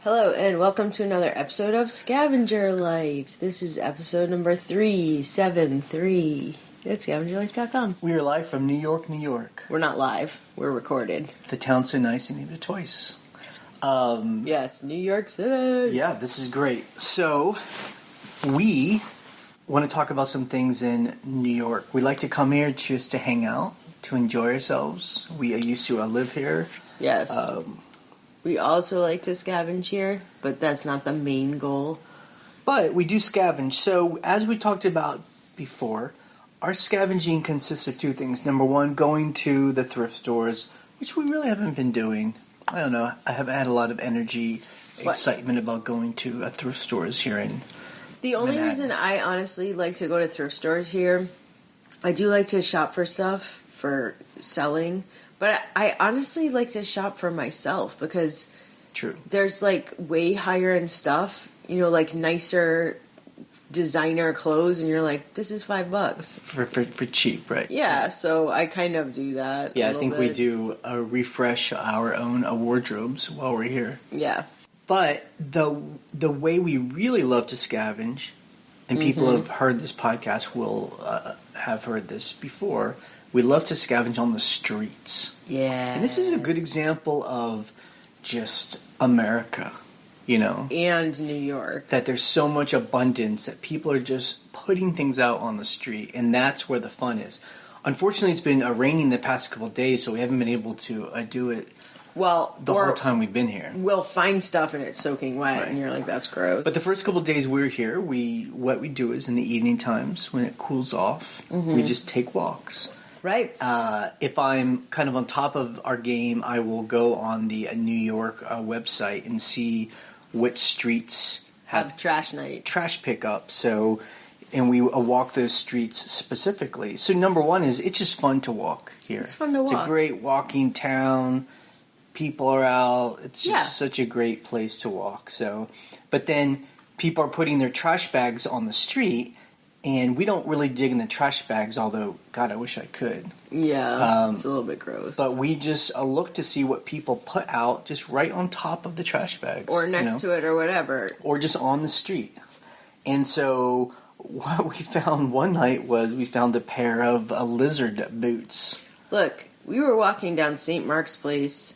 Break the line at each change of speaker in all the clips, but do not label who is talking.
Hello and welcome to another episode of Scavenger Life. This is episode number 373 at scavengerlife.com.
We are live from New York, New York.
We're not live, we're recorded.
The town's so nice you named it twice.
Yes, New York City.
Yeah, this is great. So, we want to talk about some things in New York. We like to come here just to hang out, to enjoy ourselves. We used to live here.
Yes. We also like to scavenge here, but that's not the main goal.
But we do scavenge. So, as we talked about before, our scavenging consists of two things. Number one, going to the thrift stores, which we really haven't been doing. I don't know. I haven't had a lot of energy, excitement about going to thrift stores here in
The only
Manhattan.
reason I honestly like to go to thrift stores here, I do like to shop for stuff for selling, but I honestly like to shop for myself because
True.
there's like way higher end stuff, you know, like nicer designer clothes, and you're like, this is $5
For cheap, right?
Yeah, so I kind of do that.
Yeah,
a
I think
little
we
bit.
do refresh our own wardrobes while we're here.
Yeah,
But the way we really love to scavenge, and people
Mm-hmm.
have heard this podcast will have heard this before, we love to scavenge on the streets.
yeah,
And this is a good example of just America, you know?
and New York.
That there's so much abundance that people are just putting things out on the street, and that's where the fun is. Unfortunately, it's been raining the past couple of days, so we haven't been able to do it
Well,
the whole time we've been here.
we'll find stuff and it's soaking wet,
Right.
and you're like, that's gross.
But the first couple of days we were here, what we do is in the evening times when it cools off, we just take walks.
right.
If I'm kind of on top of our game, I will go on the New York website and see which streets
Have trash night.
trash pickup. So, and we walk those streets specifically. So number one is it's just fun to walk here.
It's fun to
It's a
walk.
great walking town. People are out. It's just
Yeah.
such a great place to walk. So, but then people are putting their trash bags on the street, and we don't really dig in the trash bags. Although, God, I wish I could.
Yeah, it's a little bit gross.
But we just look to see what people put out just right on top of the trash bags.
or next to it or whatever.
Or just on the street. And so what we found one night was we found a pair of lizard boots.
Look, we were walking down St. Mark's Place,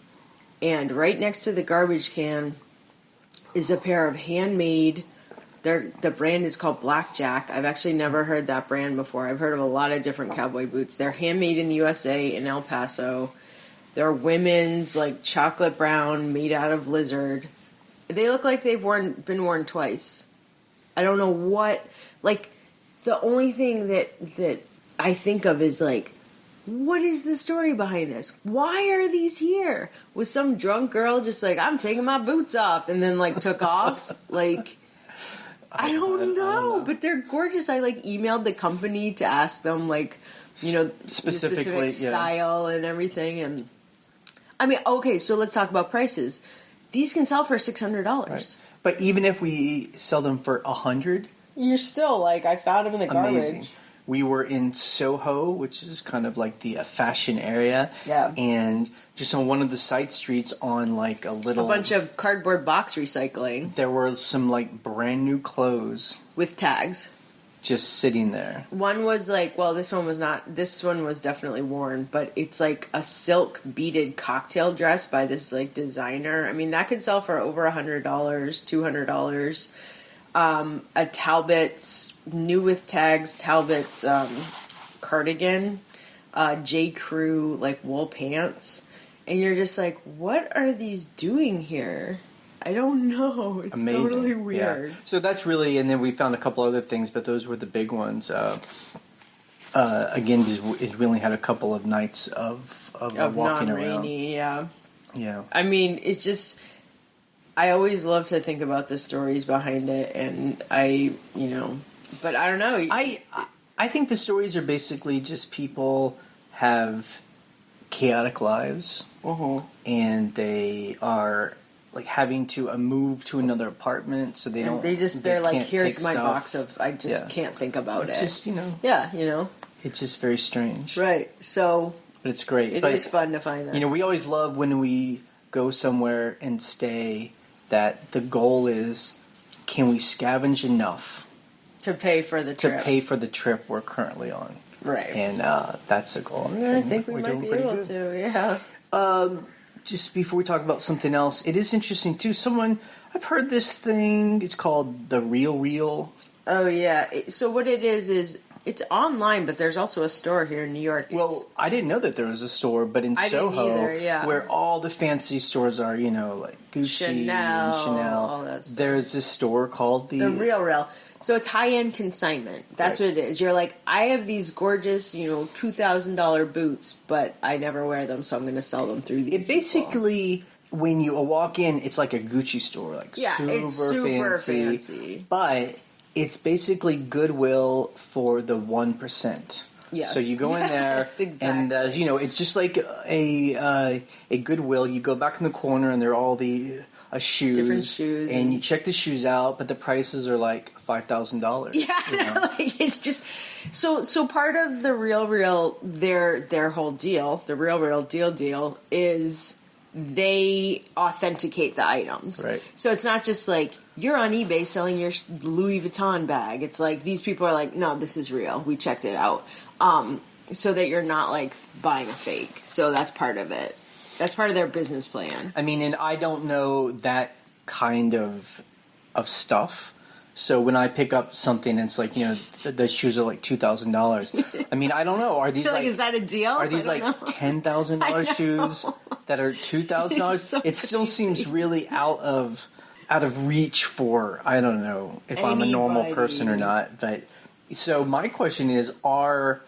and right next to the garbage can is a pair of handmade. The brand is called Blackjack. I've actually never heard that brand before. I've heard of a lot of different cowboy boots. They're handmade in the USA in El Paso. They're women's, like chocolate brown, made out of lizard. They look like they've been worn twice. I don't know what. Like, the only thing that I think of is like, what is the story behind this? Why are these here? Was some drunk girl just like, I'm taking my boots off, and then like took off? Like, I don't know, but they're gorgeous. I like emailed the company to ask them, like, you know, the
Specifically,
specific
yeah.
style and everything. And I mean, okay, so let's talk about prices. These can sell for $600.
Right. But even if we sell them for $100,
You're still like, I found them in the garbage.
amazing. We were in Soho, which is kind of like the fashion area.
Yeah.
And just on one of the side streets on like a little...
A bunch of cardboard box recycling
There were some like brand new clothes
with tags.
just sitting there.
One was like, well, this one was not. This one was definitely worn, but it's like a silk beaded cocktail dress by this like designer. I mean, that could sell for over $100, $200. A Talbot's new with tags. Talbot's cardigan, J. Crew like wool pants, and you're just like, what are these doing here? I don't know. It's
Amazing.
totally weird.
Yeah. So that's really, and then we found a couple other things, but those were the big ones. Again, we only had a couple of nights of walking around.
non-rainy, yeah.
Yeah.
I mean, it's just, I always love to think about the stories behind it, and but I don't know.
I think the stories are basically just people have chaotic lives, and they are like having to move to another apartment, so they don't.
They're like,
can't
here's
take
my
stuff.
box of. I just can't think about
It's
it.
just
Yeah,
it's just very strange,
right. So
but it's great.
it is fun to find that.
We always love when we go somewhere and stay, that the goal is, can we scavenge enough
To pay for the
to
trip.
pay for the trip we're currently on?
Right.
And that's the goal.
I think we
We're
might
doing
be
pretty
able
good.
to, yeah.
Just before we talk about something else, it is interesting too. I've heard this thing. It's called the Real Reel.
Oh, yeah. So what it is it's online, but there's also a store here in New York.
Well, I didn't know that there was a store, but in
I didn't
Soho,
either, yeah.
where all the fancy stores are, like Gucci
Chanel,
and Chanel,
all that stuff.
there's this store called
The Real. So it's high-end consignment. That's
Right.
what it is. You're like, I have these gorgeous, $2,000 boots, but I never wear them, so I'm going to sell them through these
It basically, when you walk in, it's like a Gucci store, like
Yeah, it's super fancy.
But it's basically Goodwill for the 1%.
Yes.
So you go in there,
Yes, exactly.
and it's just like a Goodwill. You go back in the corner, and there are all the shoes,
Different shoes,
and you check the shoes out, but the prices are like $5,000.
Yeah, like it's just so part of the Real their whole deal, the Real deal is they authenticate the items.
Right.
So it's not just like you're on eBay selling your Louis Vuitton bag. It's like these people are like, no, this is real. We checked it out. So that you're not like buying a fake. So that's part of it. That's part of their business plan.
I mean, and I don't know that kind of stuff. So when I pick up something, it's like the shoes are like $2,000. I mean, I don't know. Are these
I feel like, is that a deal?
Are these like $10,000 shoes that are $2,000?
So
it still
crazy.
seems really out of reach for, I don't know if I'm a normal
Anybody.
person or not. But so my question is, are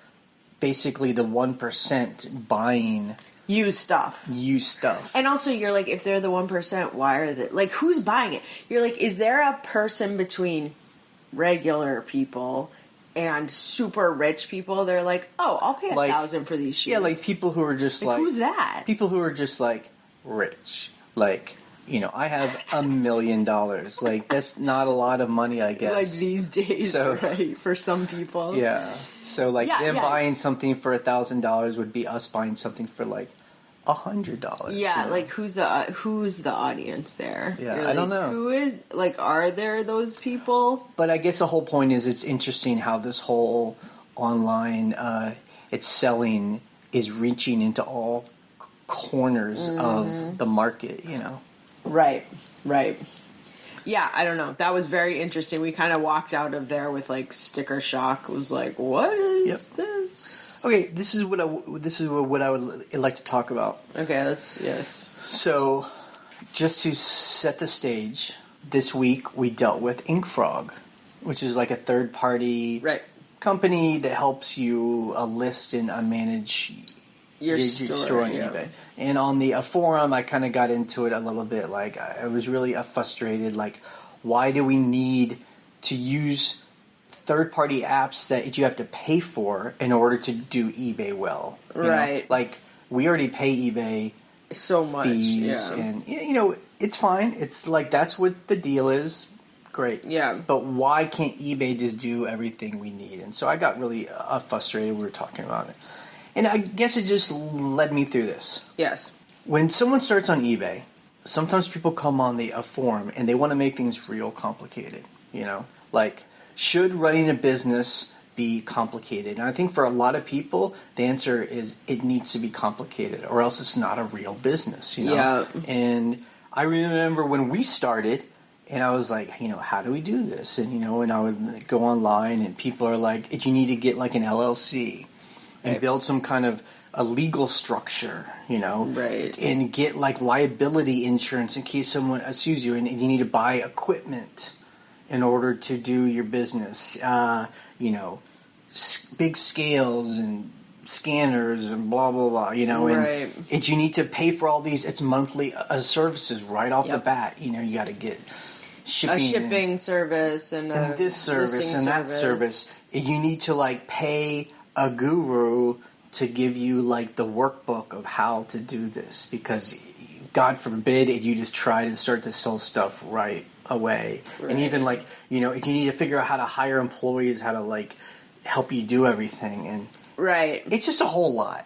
basically the 1% buying
Used stuff.
used stuff?
And also, you're like, if they're the 1%, why are they like? Who's buying it? You're like, is there a person between regular people and super rich people? They're like, oh, I'll pay
Like-
$1,000 for these shoes.
Yeah, like people who are just like
who's that?
people who are just like rich, like I have $1 million. Like that's not a lot of money, I guess.
Like these days,
So-
right? For some people,
Yeah. So like
Yeah,
them
yeah.
buying something for $1,000 would be us buying something for like $100.
Yeah, like who's the audience there?
Yeah,
You're
I don't
like,
know.
Who is like? Are there those people?
But I guess the whole point is it's interesting how this whole online it's selling is reaching into all corners
Mm-hmm.
of the market.
Right. Yeah, I don't know. That was very interesting. We kind of walked out of there with like sticker shock. It was like, what is
Yep.
this?
Okay, this is what I would like to talk about.
Okay, yes.
So, just to set the stage, this week we dealt with InkFrog, which is like a third-party
Right.
company that helps you list and manage
Your store,
on
yeah.
eBay. And on the forum, I kind of got into it a little bit. Like, I was really frustrated. Like, why do we need to use third-party apps that you have to pay for in order to do eBay well? You know?
Right.
Like, we already pay eBay
So much.
fees,
Yeah.
and it's fine. It's like that's what the deal is. Great.
Yeah.
But why can't eBay just do everything we need? And so I got really frustrated. We were talking about it, and I guess it just led me through this.
Yes.
When someone starts on eBay, sometimes people come on the forum and they want to make things real complicated. Like, should running a business be complicated? And I think for a lot of people, the answer is it needs to be complicated, or else it's not a real business.
Yeah.
And I remember when we started, and I was like, how do we do this? And and I would go online, and people are like, you need to get like an LLC and
Right.
build some kind of a legal structure,
Right.
and get like liability insurance in case someone sues you, and you need to buy equipment in order to do your business. Big scales and scanners and blah blah blah.
Right.
And you need to pay for all these. It's monthly services right off the
Yep.
bat. You got to get shipping,
A shipping service and
and
a
this service
listing
and that service. And you need to like pay a guru to give you like the workbook of how to do this, because God forbid you just try to start to sell stuff right away.
Right.
And even like if you need to figure out how to hire employees, how to like help you do everything, and
Right.
it's just a whole lot.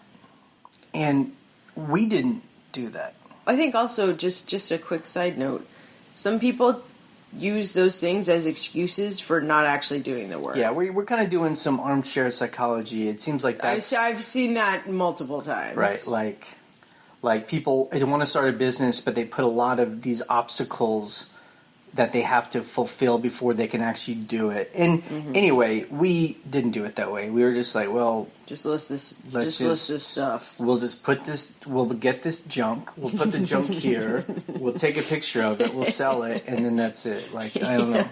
And we didn't do that.
I think also just a quick side note. some people use those things as excuses for not actually doing the work.
Yeah, we're kind of doing some armchair psychology. It seems like that's...
I've seen that multiple times.
Right, like people, they want to start a business, but they put a lot of these obstacles that they have to fulfill before they can actually do it. And anyway, we didn't do it that way. We were just like, well,
just list this. List this stuff.
We'll just put this. We'll get this junk. We'll put the junk here. We'll take a picture of it. We'll sell it, and then that's it. Like, I don't know.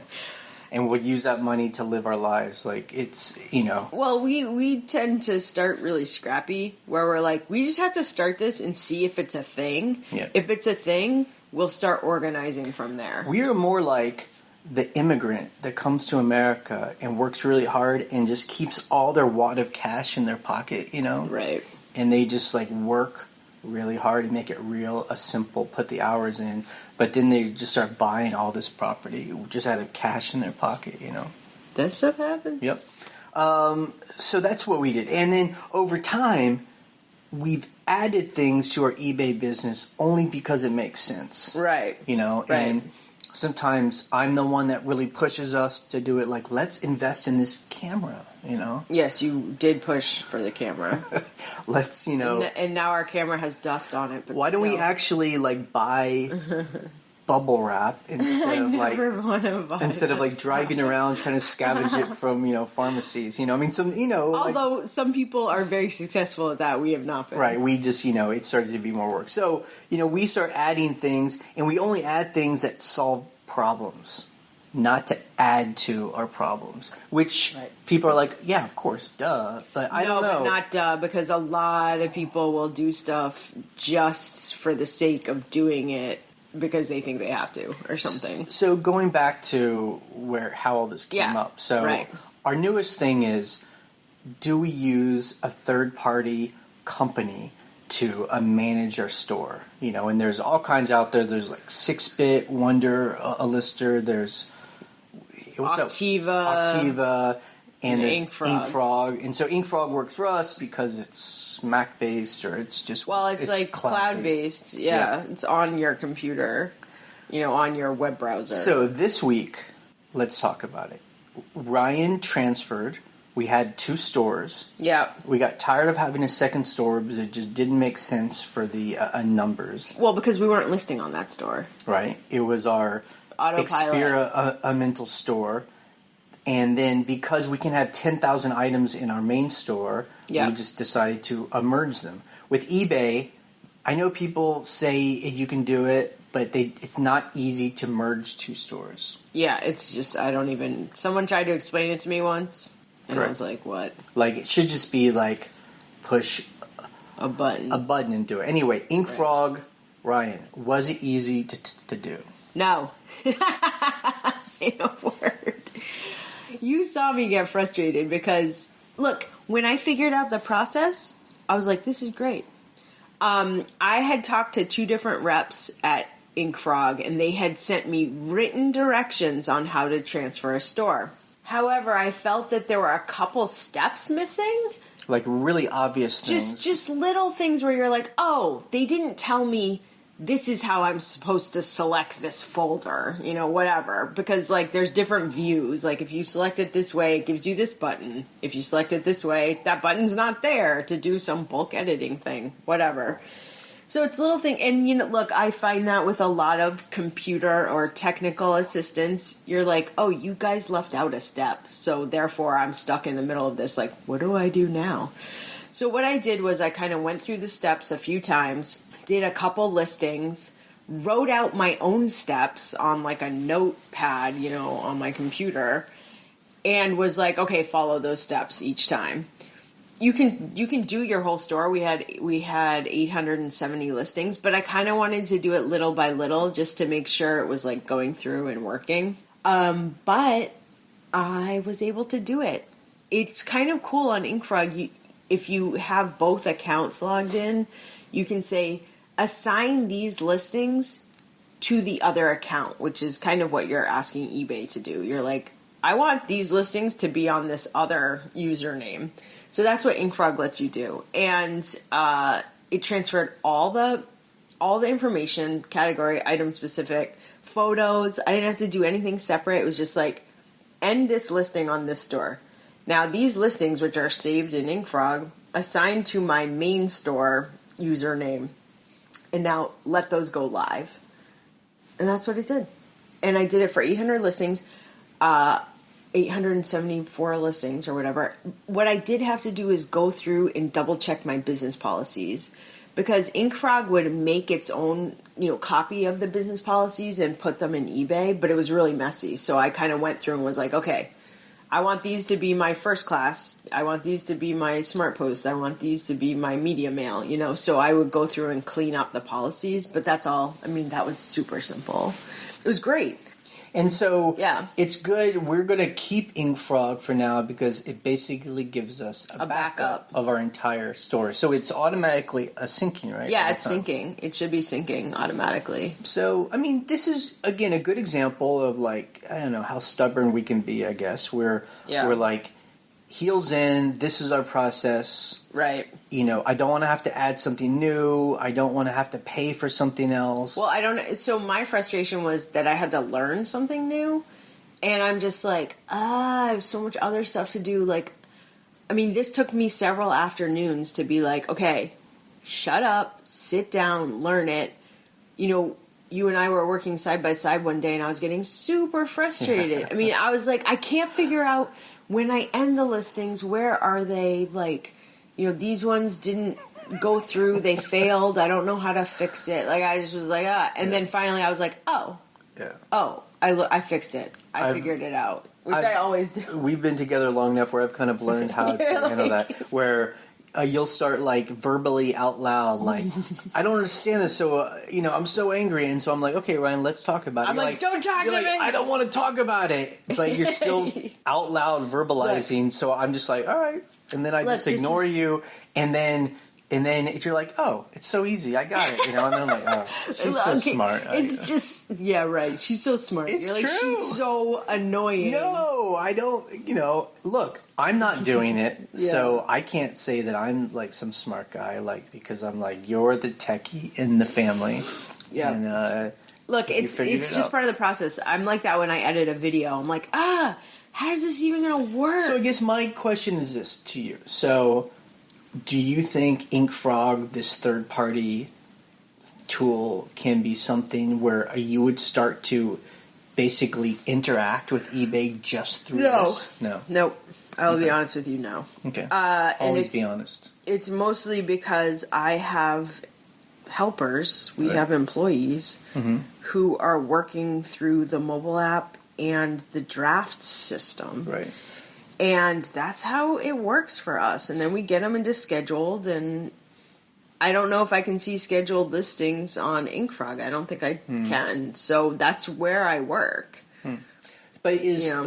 And we'll use that money to live our lives. Like, it's, you know.
Well, we tend to start really scrappy, where we're like, we just have to start this and see if it's a thing.
Yeah.
If it's a thing, we'll start organizing from there.
We are more like the immigrant that comes to America and works really hard and just keeps all their wad of cash in their pocket, you know?
Right.
And they just, like, work really hard and make it real, simple, put the hours in. But then they just start buying all this property just out of cash in their pocket, you know?
That stuff happens?
Yep. So that's what we did. And then over time, we've added things to our eBay business only because it makes sense.
Right.
You know?
Right.
And sometimes I'm the one that really pushes us to do it. Like, let's invest in this camera, you know?
Yes, you did push for the camera.
Let's, you know...
And now our camera has dust on it, but
why don't we actually, like, buy bubble wrap instead of like driving around trying to scavenge it from, you know, pharmacies, you know? I mean, some, you know...
Although some people are very successful at that, we have not been.
Right, we just, you know, it started to be more work. So, you know, we start adding things, and we only add things that solve problems, not to add to our problems, which people are like, yeah, of course, duh, but I don't know.
No, but not duh, because a lot of people will do stuff just for the sake of doing it because they think they have to or something.
So going back to how all this came up. So our newest thing is, do we use a third-party company to manage our store? You know, and there's all kinds out there. There's like 6-Bit, Wonder, a Lister. There's Octiva, and there's Inkfrog. And so Inkfrog works for us because it's Mac-based, or it's just...
Well, it's like cloud-based. Yeah, it's on your computer, you know, on your web browser.
So this week, let's talk about it. Ryan transferred. We had 2 stores.
Yeah.
We got tired of having a second store because it just didn't make sense for the numbers.
Well, because we weren't listing on that store.
Right. It was our
Autopilot.
experimental store. And then because we can have 10,000 items in our main store, we just decided to merge them. With eBay, I know people say you can do it, but it's not easy to merge 2 stores.
Yeah, it's just, someone tried to explain it to me once, and I was like, what?
Like, it should just be like, push
a button
and do it. Anyway, Inkfrog, Ryan, was it easy to do?
No. In a word. You saw me get frustrated because, look, when I figured out the process, I was like, this is great. I had talked to 2 different reps at Inkfrog, and they had sent me written directions on how to transfer a store. However, I felt that there were a couple steps missing.
Like really obvious things.
Just little things where you're like, oh, they didn't tell me this is how I'm supposed to select this folder, you know, whatever. Because, like, there's different views. Like, if you select it this way, it gives you this button. If you select it this way, that button's not there to do some bulk editing thing, whatever. So it's a little thing. And, you know, look, I find that with a lot of computer or technical assistance, you're like, oh, you guys left out a step. So, therefore, I'm stuck in the middle of this. Like, what do I do now? So what I did was I kind of went through the steps a few times, did a couple listings, wrote out my own steps on like a notepad, you know, on my computer, and was like, okay, follow those steps each time. You can do your whole store. We had 870 listings, but I kind of wanted to do it little by little just to make sure it was like going through and working. But I was able to do it. It's kind of cool on Inkfrog. If you have both accounts logged in, you can say, assign these listings to the other account, which is kind of what you're asking eBay to do. You're like, I want these listings to be on this other username. So that's what Inkfrog lets you do. And it transferred all the information, category, item specific, photos. I didn't have to do anything separate. It was just like, end this listing on this store. Now, these listings, which are saved in InkFrog, assigned to my main store username, and now let those go live. And that's what it did. And I did it for 800 listings, 874 listings or whatever. What I did have to do is go through and double check my business policies, because InkFrog would make its own, copy of the business policies and put them in eBay, but it was really messy. So I kind of went through and was like, okay, I want these to be my first class. I want these to be my smart post. I want these to be my media mail, So I would go through and clean up the policies, but that's all. I mean, that was super simple. It was great.
And so
Yeah.
it's good. We're going to keep InkFrog for now because it basically gives us a backup of our entire store. So it's automatically syncing, right?
Yeah, it's syncing. It should be syncing automatically.
So, I mean, this is, again, a good example of, like, I don't know, how stubborn we can be, I guess. We're like, heels in, this is our process.
Right.
I don't want to have to add something new. I don't want to have to pay for something else.
Well, so my frustration was that I had to learn something new, and I'm just like, I have so much other stuff to do. Like, I mean, this took me several afternoons to be like, okay, shut up, sit down, learn it. You and I were working side by side one day, and I was getting super frustrated. I mean, I was like, I can't figure out when I end the listings, where are they? Like, these ones didn't go through, they failed, I don't know how to fix it. Like, I just was like, and then finally I was like, I fixed it. I figured it out, which I always do.
We've been together long enough where I've kind of learned how to handle that, where you'll start, like, verbally out loud, like, I don't understand this, so, I'm so angry, and so I'm like, okay, Ryan, let's talk about it.
I'm like, don't talk to me!
I don't want to talk about it, but you're still out loud verbalizing, so I'm just like, all right, and then I just ignore you, and then if you're like, oh, it's so easy, I got it, and then I'm like, oh, she's so smart.
It's just, yeah, right, she's so smart.
It's
you're like,
true.
she's so annoying.
No, I don't, look, I'm not doing it, so I can't say that I'm, like, some smart guy, like, because I'm like, you're the techie in the family.
Yeah.
And,
look, it's just part of the process. I'm like that when I edit a video. I'm like, how is this even going to work?
So I guess my question is this to you. So, do you think InkFrog, this third-party tool, can be something where you would start to basically interact with eBay just through this? No.
Nope. I'll be honest with you, no.
Okay.
Always
be honest.
It's mostly because I have helpers. We have employees who are working through the mobile app and the draft system.
Right.
And that's how it works for us. And then we get them into scheduled, and I don't know if I can see scheduled listings on InkFrog. I don't think I can. So that's where I work.
But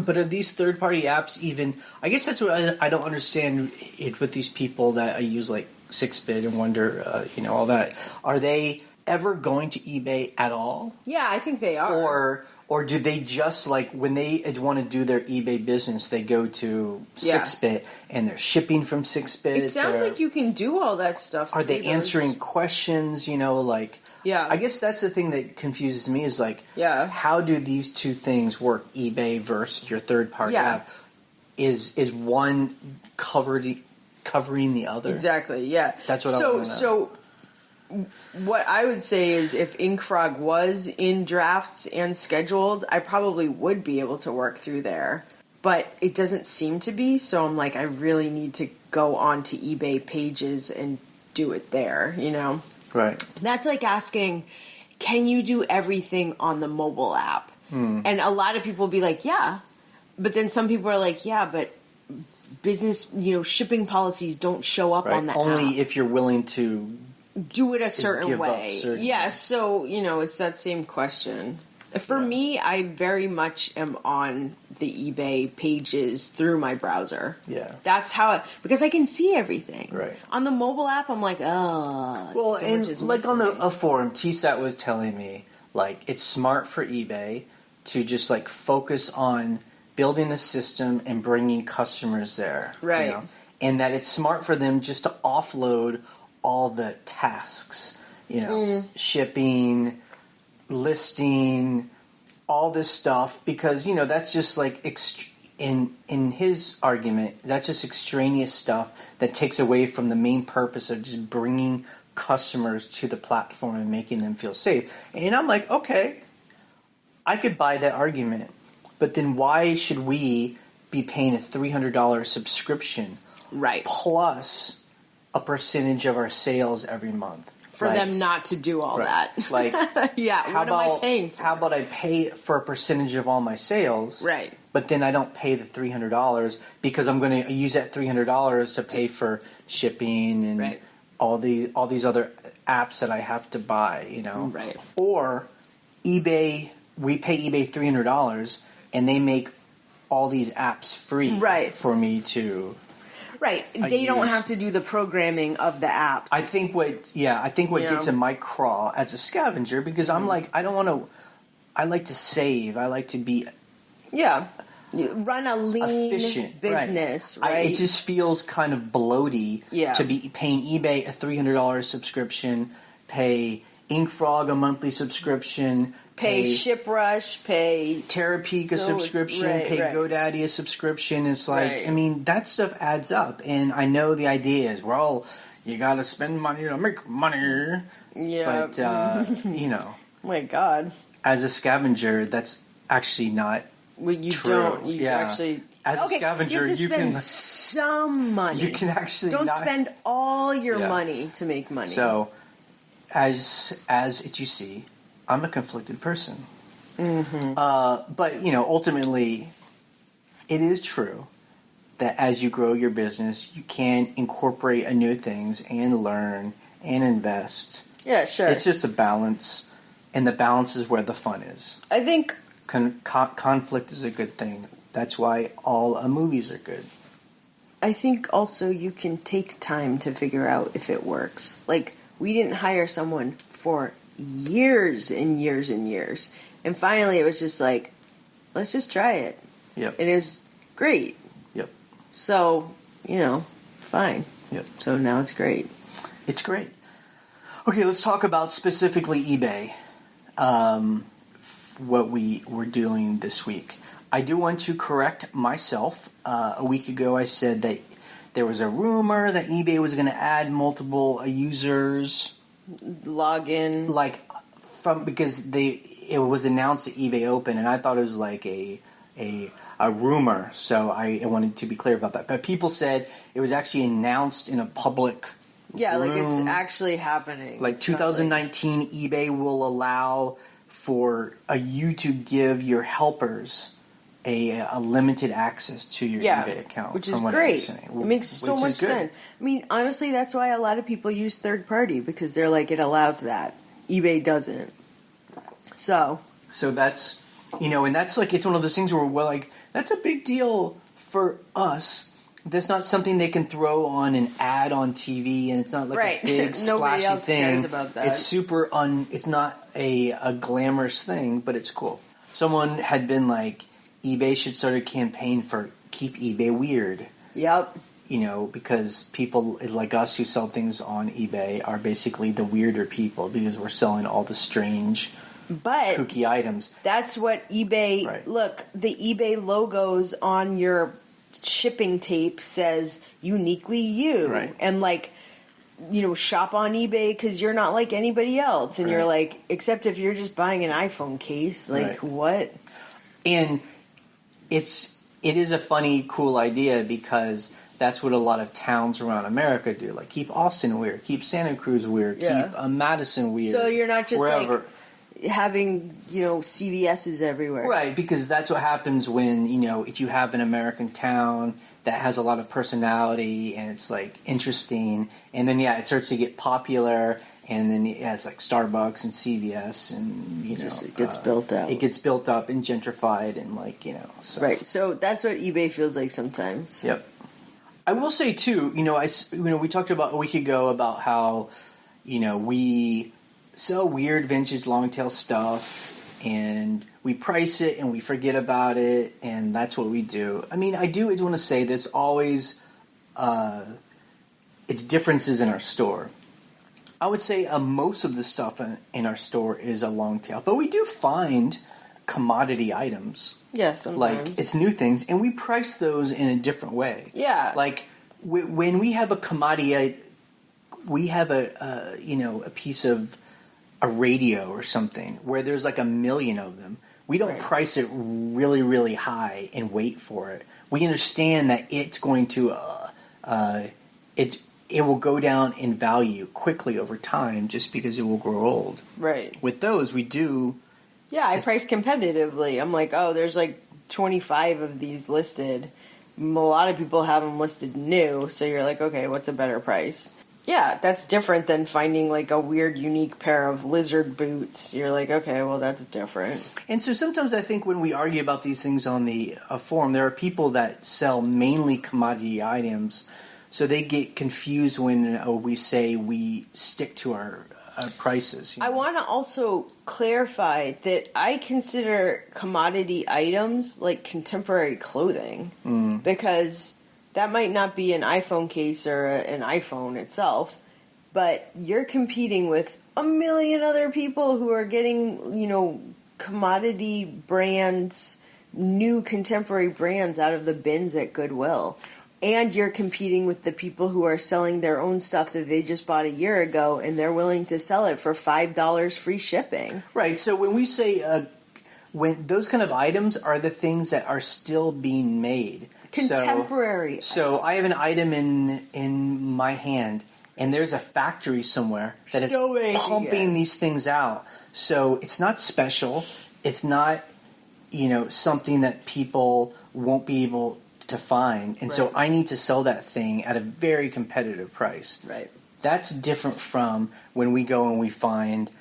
but are these third-party apps even? I guess that's what I don't understand it with these people that use, like, 6-bit and wonder, all that. Are they ever going to eBay at all?
Yeah, I think they are.
Or do they just, like, when they want to do their eBay business, they go to 6-bit and they're shipping from 6-bit?
It sounds like you can do all that stuff.
Are they answering questions, like...
Yeah.
I guess that's the thing that confuses me is, like, how do these two things work, eBay versus your third-party app? Is one covering the other?
Exactly, yeah.
That's what I want to know.
So what I would say is if InkFrog was in drafts and scheduled, I probably would be able to work through there. But it doesn't seem to be, so I'm like, I really need to go onto eBay pages and do it there,
Right.
That's like asking, can you do everything on the mobile app? And a lot of people will be like, yeah. But then some people are like, yeah, but business, shipping policies don't show up on the app.
Only if you're willing to
do it a certain way.
Yeah,
so, it's that same question. For me, I very much am on the eBay pages through my browser.
Yeah.
That's how because I can see everything.
Right.
On the mobile app, I'm like, oh.
Well,
so
and like on a forum, TSAT was telling me, like, it's smart for eBay to just, like, focus on building a system and bringing customers there.
Right.
And that it's smart for them just to offload all the tasks, shipping, listing, all this stuff because, that's just like in his argument, that's just extraneous stuff that takes away from the main purpose of just bringing customers to the platform and making them feel safe. And I'm like, okay, I could buy that argument, but then why should we be paying a $300 subscription,
right,
plus a percentage of our sales every month
for them not to do all that?
Like,
yeah, what am I paying for?
How about I pay for a percentage of all my sales,
right?
But then I don't pay the $300 because I'm going to use that $300 to pay for shipping and all these other apps that I have to buy,
right?
Or eBay, we pay eBay $300 and they make all these apps free, for me to.
Right, they don't have to do the programming of the apps.
I think what gets in my craw as a scavenger, because I'm like, I don't want to. I like to save. I like to be.
Yeah, run a lean
efficient
business. Right.
It just feels kind of bloaty to be paying eBay a $300 subscription, pay InkFrog a monthly subscription,
pay ShipRush, pay
Terapeak a subscription, pay GoDaddy a subscription. It's like, I mean, that stuff adds up. And I know the idea is, well, you got to spend money to make money.
Yeah.
But,
Oh my God.
As a scavenger, that's actually not
you
true.
Don't. You actually...
As a scavenger,
you can spend some money.
You can actually
don't spend all your money to make money.
So, as you see, I'm a conflicted person.
Mm-hmm.
But ultimately, it is true that as you grow your business, you can incorporate new things and learn and invest.
Yeah, sure.
It's just a balance, and the balance is where the fun is.
I think
conflict is a good thing. That's why all movies are good.
I think also you can take time to figure out if it works. Like, we didn't hire someone for years and years and years. And finally it was just like, let's just try it.
Yep.
It is great.
Yep.
So, fine.
Yep.
So now it's great.
It's great. Okay, let's talk about specifically eBay. What we were doing this week. I do want to correct myself. A week ago I said that there was a rumor that eBay was going to add multiple users
login,
because it was announced at eBay Open, and I thought it was like a rumor. So I wanted to be clear about that. But people said it was actually announced in a public room.
Like it's actually happening.
Like 2019, eBay will allow for you to give your helpers a limited access to your eBay account,
which is great. It makes so much sense. I mean, honestly, that's why a lot of people use third party, because they're like, it allows that. eBay doesn't. So
that's, and that's like, it's one of those things where we're like, that's a big deal for us. That's not something they can throw on an ad on TV, and it's not like a big splashy
else
thing.
Cares about that.
It's super it's not a glamorous thing, but it's cool. Someone had been like, eBay should start a campaign for Keep eBay Weird.
Yep.
Because people like us who sell things on eBay are basically the weirder people, because we're selling all the strange, kooky items.
That's what eBay... Look, the eBay logos on your shipping tape says uniquely you.
Right.
And shop on eBay because you're not like anybody else. And you're like, except if you're just buying an iPhone case. What?
And it is a funny, cool idea, because that's what a lot of towns around America do. Like, keep Austin weird, keep Santa Cruz weird, keep Madison weird.
So you're not just
wherever.
Having, CVS's everywhere.
Right, because that's what happens when, if you have an American town that has a lot of personality and it's interesting, and then it starts to get popular, and then it has Starbucks and CVS, and
it gets built out.
It gets built up and gentrified, and so.
Right. So that's what eBay feels like sometimes.
Yep. I will say too, we talked about a week ago about how, we sell weird vintage long tail stuff, and we price it and we forget about it, and that's what we do. I mean, I do want to say there's always it's differences in our store. I would say most of the stuff in our store is a long tail, but we do find commodity items.
Yeah, sometimes.
Like, it's new things, and we price those in a different way.
Yeah.
Like, when we have a commodity, we have a piece of a radio or something where there's like 1 million of them. We don't price it really, really high and wait for it. We understand that it's going to, it will go down in value quickly over time just because it will grow old.
Right.
With those, we do.
Yeah, I price competitively. I'm like, oh, there's like 25 of these listed. A lot of people have them listed new, so you're like, okay, what's a better price? Yeah, that's different than finding like a weird, unique pair of lizard boots. You're like, okay, well, that's different.
And so sometimes I think when we argue about these things on the forum, there are people that sell mainly commodity items, so they get confused when we say we stick to our prices.
I want to also clarify that I consider commodity items like contemporary clothing because that might not be an iPhone case or an iPhone itself, but you're competing with 1 million other people who are getting, commodity brands, new contemporary brands out of the bins at Goodwill. And you're competing with the people who are selling their own stuff that they just bought a year ago, and they're willing to sell it for $5 free shipping.
Right. So when we say when those kind of items are the things that are still being made,
contemporary.
So I have an item in my hand, and there's a factory somewhere that is pumping these things out. So it's not special. It's not something that people won't be able to find, and so I need to sell that thing at a very competitive price.
Right.
That's different from when we go and we find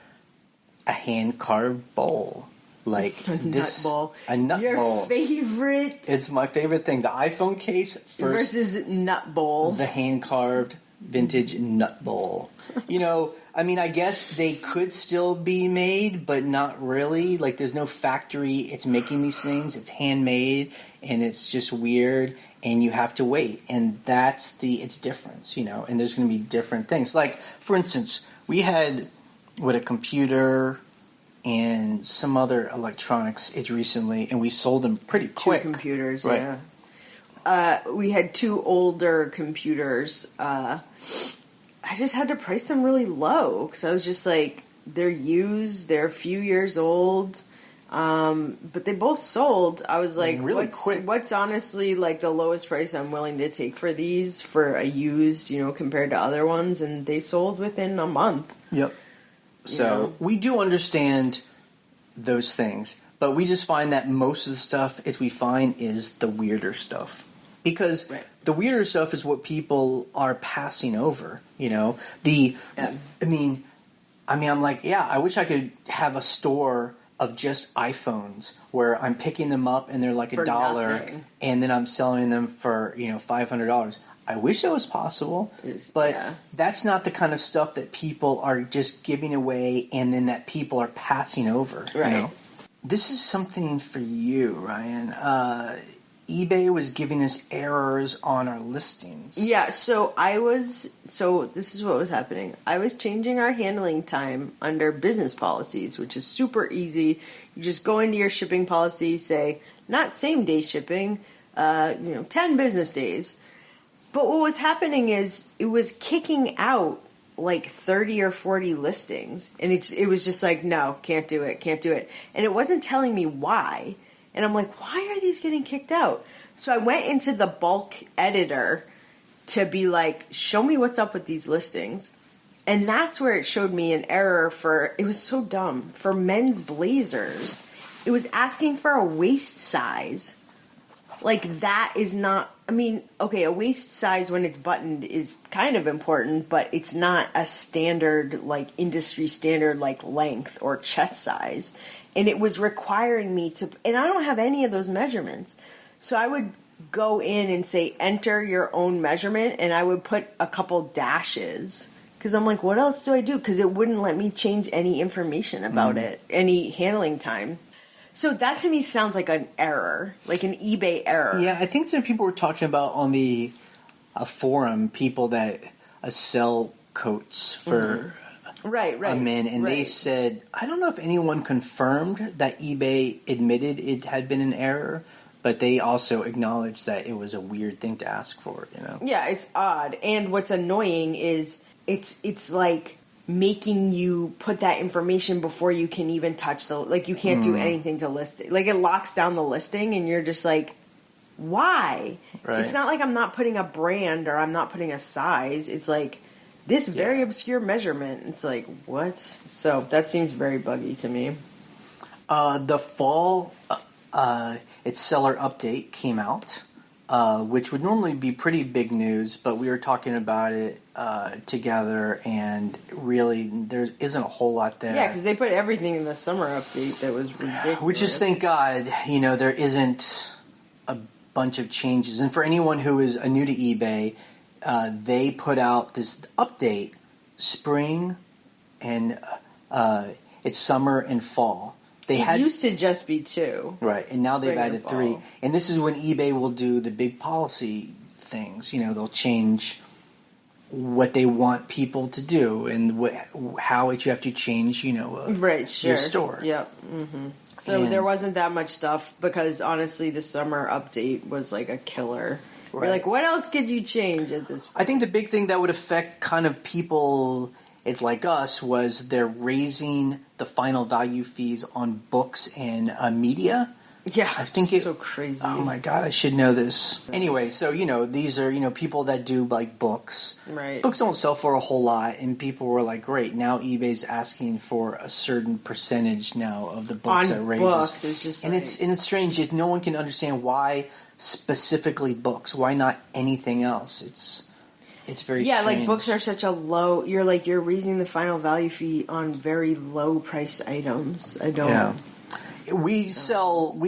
a hand-carved bowl. Like
a
this,
nut bowl.
A nut
Your
bowl.
Your favorite.
It's my favorite thing. The iPhone case
versus nut bowl.
The hand-carved vintage nut bowl. I guess they could still be made, but not really. Like, there's no factory. It's making these things. It's handmade, and it's just weird, and you have to wait. And that's its difference, and there's going to be different things. Like, for instance, we had, a computer and some other electronics recently, and we sold them pretty quick.
2 computers,
right.
Yeah. We had 2 older computers. I just had to price them really low because I was just like, they're used, they're a few years old, but they both sold. I was like,
really
what's honestly like the lowest price I'm willing to take for these for a used, compared to other ones, and they sold within a month.
Yep. So we do understand those things, but we just find that most of the stuff we find is the weirder stuff. Because the weirder stuff is what people are passing over, I'm like, I wish I could have a store of just iPhones where I'm picking them up and they're like $1,
nothing.
And then I'm selling them for, $500. I wish that was possible, but that's not the kind of stuff that people are just giving away and then that people are passing over.
Right.
This is something for you, Ryan. eBay was giving us errors on our listings.
Yeah, so this is what was happening. I was changing our handling time under business policies, which is super easy. You just go into your shipping policy, say, not same day shipping, 10 business days. But what was happening is it was kicking out like 30 or 40 listings. And it was just like, no, can't do it. And it wasn't telling me why. And I'm like, why are these getting kicked out? So I went into the bulk editor to be like, show me what's up with these listings. And that's where it showed me an error it was so dumb, for men's blazers. It was asking for a waist size. Like, that is not, a waist size when it's buttoned is kind of important, but it's not a standard, like, industry standard, like, length or chest size. And it was requiring me to, and I don't have any of those measurements. So I would go in and say, enter your own measurement, and I would put a couple dashes. Because I'm like, what else do I do? Because it wouldn't let me change any information about it, any handling time. So that to me sounds like an error, like an eBay error.
Yeah, I think that people were talking about on the forum, people that sell coats for
Right.
in, and they
right.
said, I don't know if anyone confirmed that eBay admitted it had been an error, but they also acknowledged that it was a weird thing to ask for, you know?
Yeah, it's odd. And what's annoying is it's like making you put that information before you can even touch like you can't do anything to list it. Like it locks down the listing and you're just like, why?
Right.
It's not like I'm not putting a brand or I'm not putting a size. It's like this very obscure measurement. It's like, what? So that seems very buggy to me.
The fall its seller update came out, which would normally be pretty big news, but we were talking about it together, and really there isn't a whole lot there.
Yeah, because they put everything in the summer update that was ridiculous.
Which is, thank God, there isn't a bunch of changes. And for anyone who is new to eBay, they put out this update, spring, and it's summer and fall.
It used to just be 2.
Right, and now they've added 3.
fall.
And this is when eBay will do the big policy things. They'll change what they want people to do and how you have to change,
Right, sure.
your store.
Yep. Mm-hmm. So there wasn't that much stuff because honestly, the summer update was like a killer.
Right.
You're like, what else could you change at this point?
I think the big thing that would affect kind of people, it's like us, was they're raising the final value fees on books and media.
Yeah,
I think
it's so crazy.
Oh my God, I should know this. Anyway, so these are people that do like books.
Right.
Books don't sell for a whole lot, and people were like, "Great, now eBay's asking for a certain percentage now of the books
on
that raises."
books, it's just
and
like...
it's strange. No one can understand why specifically books. Why not anything else? It's very strange.
like books are such a low. You're raising the final value fee on very low price items. I don't.
Yeah. We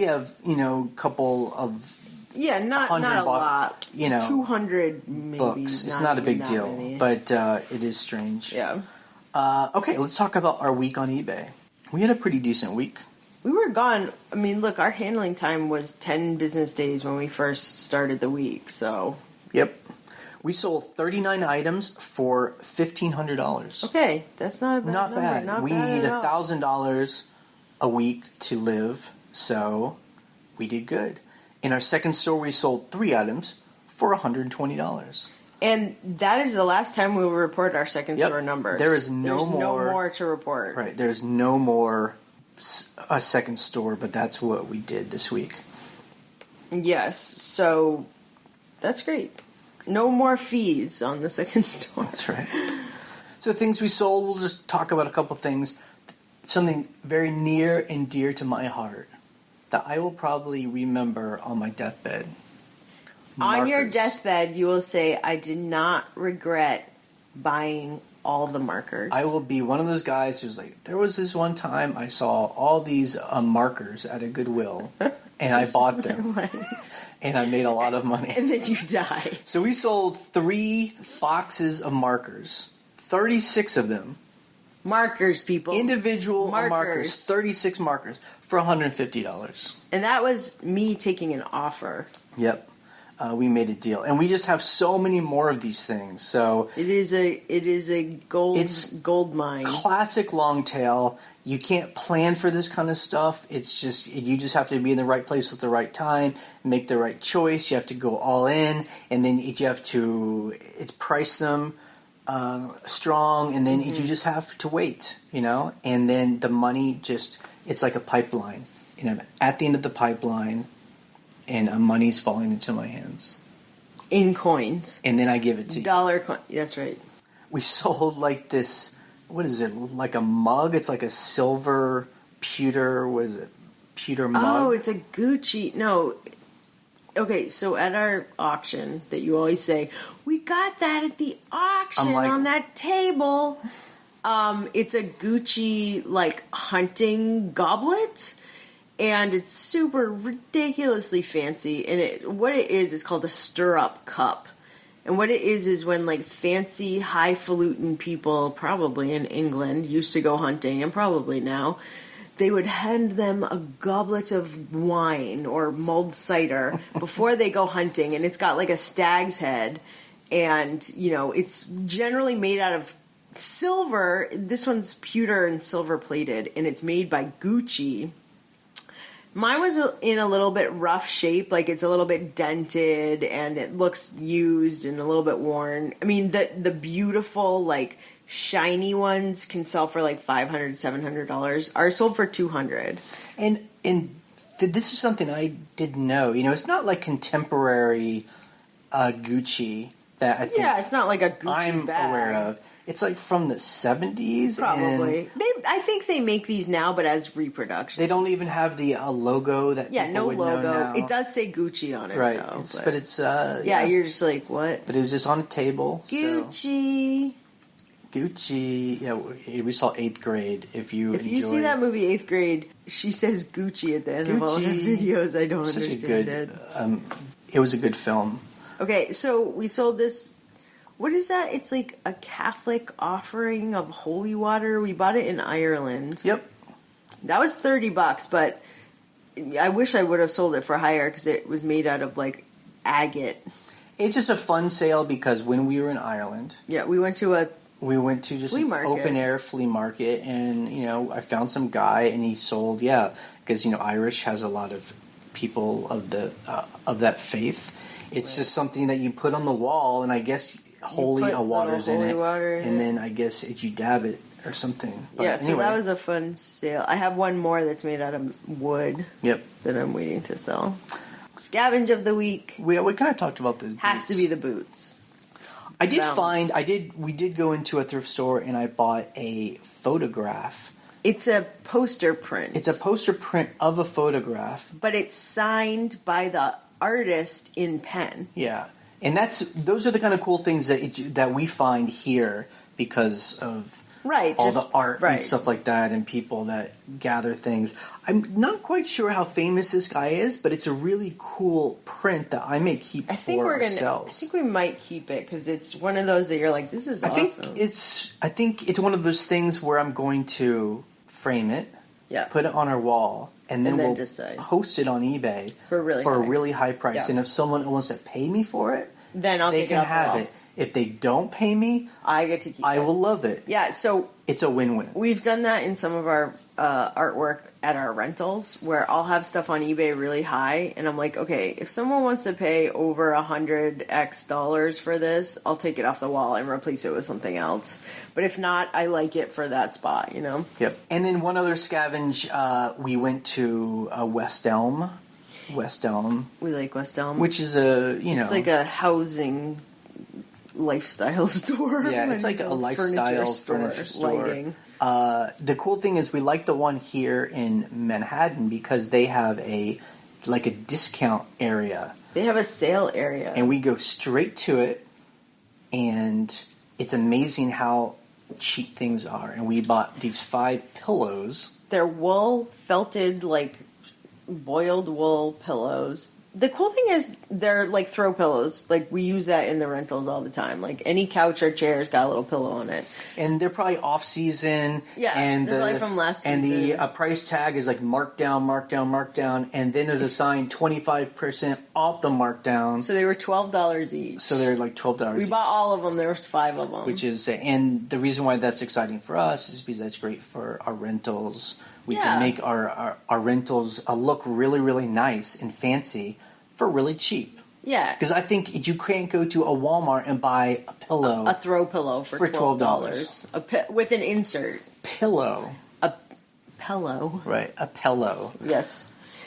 have, a couple of
not a lot. 200 maybe.
Books. It's not a big
that
deal,
many.
but it is strange.
Yeah.
Okay, let's talk about our week on eBay. We had a pretty decent week.
We were gone. I mean, look, our handling time was 10 business days when we first started the week, so.
Yep. We sold 39 items for $1,500.
Okay, that's not a bad
Not
number.
bad.
Not
We
bad
need
at all.
$1,000 a week to live, so we did good. In our second store, we sold 3 items for $120.
And that is the last time we will report our second store numbers.
There's no
more to report.
Right, there's no more a second store, but that's what we did this week.
Yes, so that's great. No more fees on the second store.
That's right. So things we sold, we'll just talk about a couple things. Something very near and dear to my heart that I will probably remember on my deathbed.
On your
Markers.
deathbed, you will say, I did not regret buying all the markers.
I will be one of those guys who's like, there was this one time I saw all these markers at a Goodwill, and I bought them, and I made a lot of money.
And then you die.
So we sold 3 boxes of markers, 36 of them.
Markers, people.
Individual markers, 36 markers for $150.
And that was me taking an offer.
Yep. We made a deal, and we just have so many more of these things. So
it is a gold mine.
Classic long tail. You can't plan for this kind of stuff. It's just you just have to be in the right place at the right time, make the right choice. You have to go all in, and then you have to price them strong, and then you just have to wait, and then the money it's like a pipeline, and I'm at the end of the pipeline, and money's falling into my hands.
In coins.
And then I give it to you.
Dollar coin. That's right.
We sold like this, what is it, like a mug? It's like a silver pewter, what is it, pewter mug?
Oh, it's a Gucci. No. Okay, so at our auction that you always say, we got that at the auction on that table. It's a Gucci, like, hunting goblet. And it's super ridiculously fancy. And what it is called a stir-up cup. And what it is when, like, fancy, highfalutin people, probably in England, used to go hunting, and probably now, they would hand them a goblet of wine or mulled cider before they go hunting. And it's got, like, a stag's head. And, it's generally made out of silver. This one's pewter and silver plated, and it's made by Gucci. Mine was in a little bit rough shape, like it's a little bit dented and it looks used and a little bit worn. I mean, the beautiful, like, shiny ones can sell for like $500, $700. Ours sold for $200.
And this is something I didn't know. You know, it's not like contemporary Gucci that I think
it's not like a Gucci
I'm
bag.
aware of. It's like from the 70s.
Probably. I think they make these now, but as reproduction.
They don't even have the logo that people
no
would
logo.
know now.
It does say Gucci on it,
right.
though.
But it's
you're just like, what?
But it was just on a table.
Gucci.
So. Gucci. Yeah, we saw 8th Grade. If you
see that movie 8th Grade, she says Gucci at the end of all her videos. I don't understand it.
It was a good film.
Okay, so we sold this. What is that? It's like a Catholic offering of holy water. We bought it in Ireland.
Yep.
That was $30, but I wish I would have sold it for higher because it was made out of like agate.
It's just a fun sale because when we were in Ireland,
we went to
just
flea
an
market.
Open air flea market, and I found some guy and he sold because Irish has a lot of people of that faith. It's just something that you put on the wall, and I guess holy water's in it, and then I guess you dab it or something. But
so that was a fun sale. I have one more that's made out of wood.
Yep.
That I'm waiting to sell. Scavenge of the week.
We kind of talked about the boots.
Has to be the boots.
We did go into a thrift store and I bought a photograph.
It's a poster print.
It's a poster print of a photograph.
But it's signed by the artist in pen.
Yeah. And those are the kind of cool things that we find here because of all the art and stuff like that, and people that gather things. I'm not quite sure how famous this guy is, but it's a really cool print that I may keep for ourselves.
I think we might keep it because it's one of those that you're like, this is awesome.
I think it's one of those things where I'm going to frame it, put it on our wall, and then we'll
decide.
Post it on eBay for a really high price. Yeah. And if someone wants to pay me for it,
then they can have it.
If they don't pay me,
I get to keep it.
I will love it.
Yeah, so
it's a win-win.
We've done that in some of our artwork at our rentals, where I'll have stuff on eBay really high, and I'm like, okay, if someone wants to pay over $100 for this, I'll take it off the wall and replace it with something else. But if not, I like it for that spot,
Yep. And then one other scavenge, we went to West Elm. West Elm.
We like West Elm.
Which is
it's like a housing lifestyle store.
Yeah, it's like a lifestyle furniture store.
Lighting.
The cool thing is we like the one here in Manhattan because they have a discount area.
They have a sale area.
And we go straight to it, and it's amazing how cheap things are. And we bought these 5 pillows.
They're wool, felted, like boiled wool pillows. The cool thing is they're like throw pillows. Like we use that in the rentals all the time. Like any couch or chair's got a little pillow on it.
And they're probably off season.
Yeah,
and
they're probably from last season.
And the price tag is like marked down. And then there's a sign 25% off the markdown.
So they were $12 each.
So they're like $12
We
each.
bought all of them. There was 5 of them.
Which is, and the reason why that's exciting for us is because that's great for our rentals. We can make our rentals look really, really nice and fancy for really cheap.
Yeah.
Because I think you can't go to a Walmart and buy a pillow.
A throw pillow for $12. With an insert.
Pillow.
A pillow.
Right, a pillow.
Yes.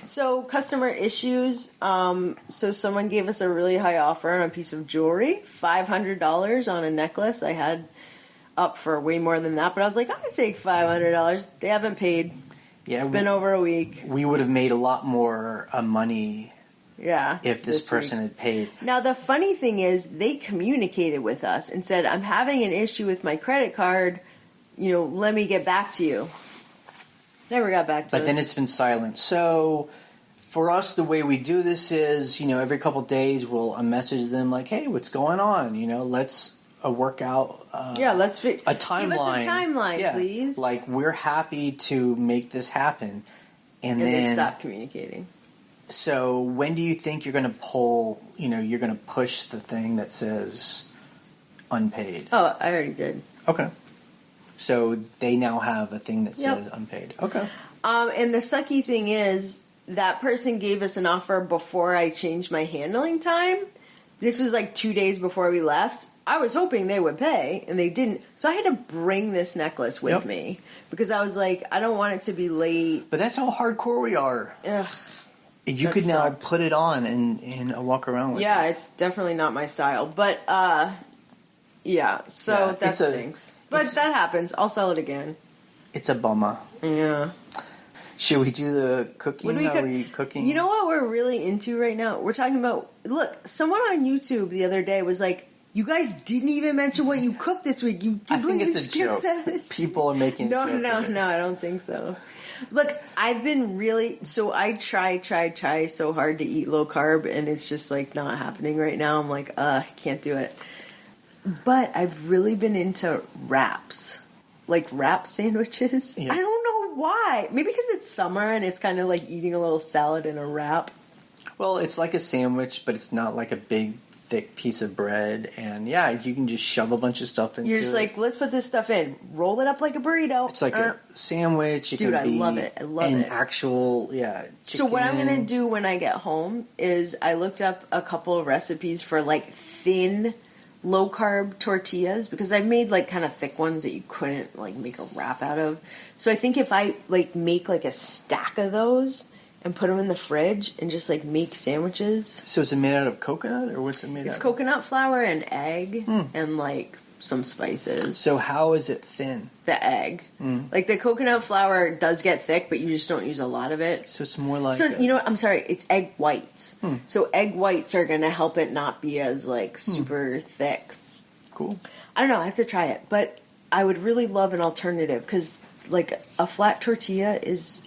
So, customer issues. So, someone gave us a really high offer on a piece of jewelry. $500 on a necklace. I had up for way more than that, but I was like, I'll take $500. They haven't paid.
Yeah,
it's been over a week.
We would have made a lot more money.
Yeah.
If this person had paid.
Now, the funny thing is, they communicated with us and said, I'm having an issue with my credit card. Let me get back to you. Never got back to us.
But then it's been silent. So, for us, the way we do this is, every couple days we'll message them like, hey, what's going on? Let's work out
let's
a timeline.
Give us a timeline, please.
Like, we're happy to make this happen. And then
they stop communicating.
So when do you think you're going to pull, you're going to push the thing that says unpaid?
Oh, I already did.
Okay. So they now have a thing that
Yep.
says unpaid. Okay.
And the sucky thing is, that person gave us an offer before I changed my handling time. This was like 2 days before we left. I was hoping they would pay, and they didn't. So I had to bring this necklace with me because I was like, I don't want it to be late.
But that's how hardcore we are.
Ugh,
You
that
could now
sucked.
put it on and walk around with
Yeah,
it.
it's definitely not my style. But, yeah, so
Yeah,
that
it's a-
stinks. But that happens. I'll sell it again.
It's a bummer.
Yeah.
Should we do the cooking?
What do we
Are
cook?
we cooking?
You know what we're really into right now? We're talking about. Look, someone on YouTube the other day was like, "You guys didn't even mention what you cooked this week. You
I think
completely
it's a
skipped
joke.
that."
People are making
No,
a joke
no,
of it.
no. I don't think so. Look, I've been really. So I try so hard to eat low carb, and it's just like not happening right now. I'm like, I can't do it. But I've really been into wraps. Like wrap sandwiches.
Yeah.
I don't know why. Maybe because it's summer and it's kind of like eating a little salad in a wrap.
Well, it's like a sandwich, but it's not like a big, thick piece of bread. And yeah, you can just shove a bunch of stuff into it.
You're just like, let's put this stuff in. Roll it up like a burrito.
It's like a sandwich. It
Dude,
can
I
be
love it. I love
an
it.
actual,
So what I'm
chicken.
going to do when I get home is I looked up a couple of recipes for like thin low carb tortillas because I've made like kind of thick ones that you couldn't like make a wrap out of. So I think if I like make like a stack of those and put them in the fridge and just like make sandwiches.
So is it made out of coconut or what's it made
It's
out of?
coconut flour and egg and like some spices.
So how is it thin?
The egg. Like the coconut flour does get thick, but you just don't use a lot of it.
So it's more like
So you know what? I'm sorry. It's egg whites. So egg whites are going to help it not be as like super thick.
cool.
I don't know. I have to try it, but I would really love an alternative because like a flat tortilla it's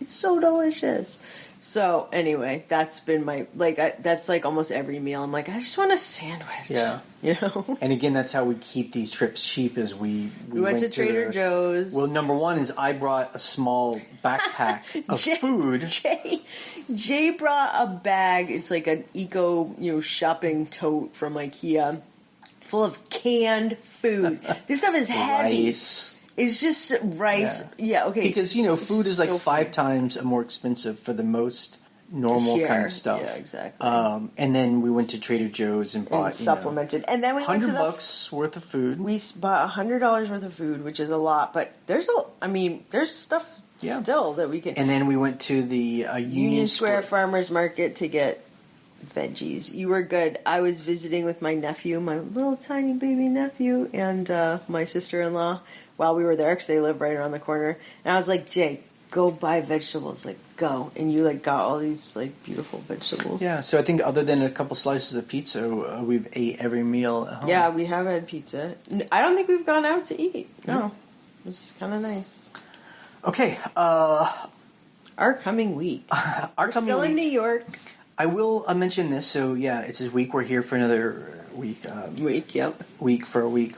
so delicious. So anyway, that's been my that's like almost every meal. I'm like, I just want a sandwich.
Yeah.
You know.
And again, that's how we keep these trips cheap. Is we
went to Trader Joe's.
Well, number one is I brought a small backpack of food.
Jay brought a bag. It's like an eco, shopping tote from IKEA, full of canned food. This stuff is heavy.
Rice.
It's just rice. Yeah, okay.
Because food is like
so
5 times more expensive for the most normal
Here.
kind of stuff.
Yeah, exactly.
And then we went to Trader Joe's and bought
and supplemented. And then we went to
$100 worth of food.
We bought $100 worth of food, which is a lot. But there's stuff still that we can.
And then we went to the
Union Square Farmers Market to get veggies. You were good. I was visiting with my nephew, my little tiny baby nephew, and my sister-in-law while we were there because they live right around the corner. And I was like, Jay, go buy vegetables. Like, go. And you got all these beautiful vegetables.
Yeah, so I think other than a couple slices of pizza, we've ate every meal at home.
Yeah, we have had pizza. I don't think we've gone out to eat. No. It's kind of nice.
Okay.
Our coming week. We're still in New York.
I will mention this. So yeah, it's this week. We're here for another week.
Yep.
Week for a week.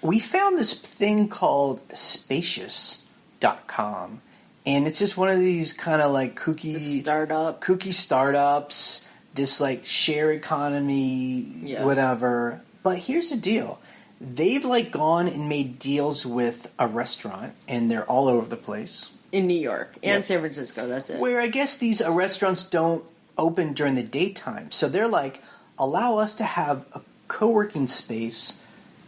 We found this thing called spacious.com. And it's just one of these kind of like kooky startups, this share economy, whatever. But here's the deal. They've gone and made deals with a restaurant, and they're all over the place.
In New York and San Francisco, that's it.
Where I guess these restaurants don't open during the daytime. So they're allow us to have a co-working space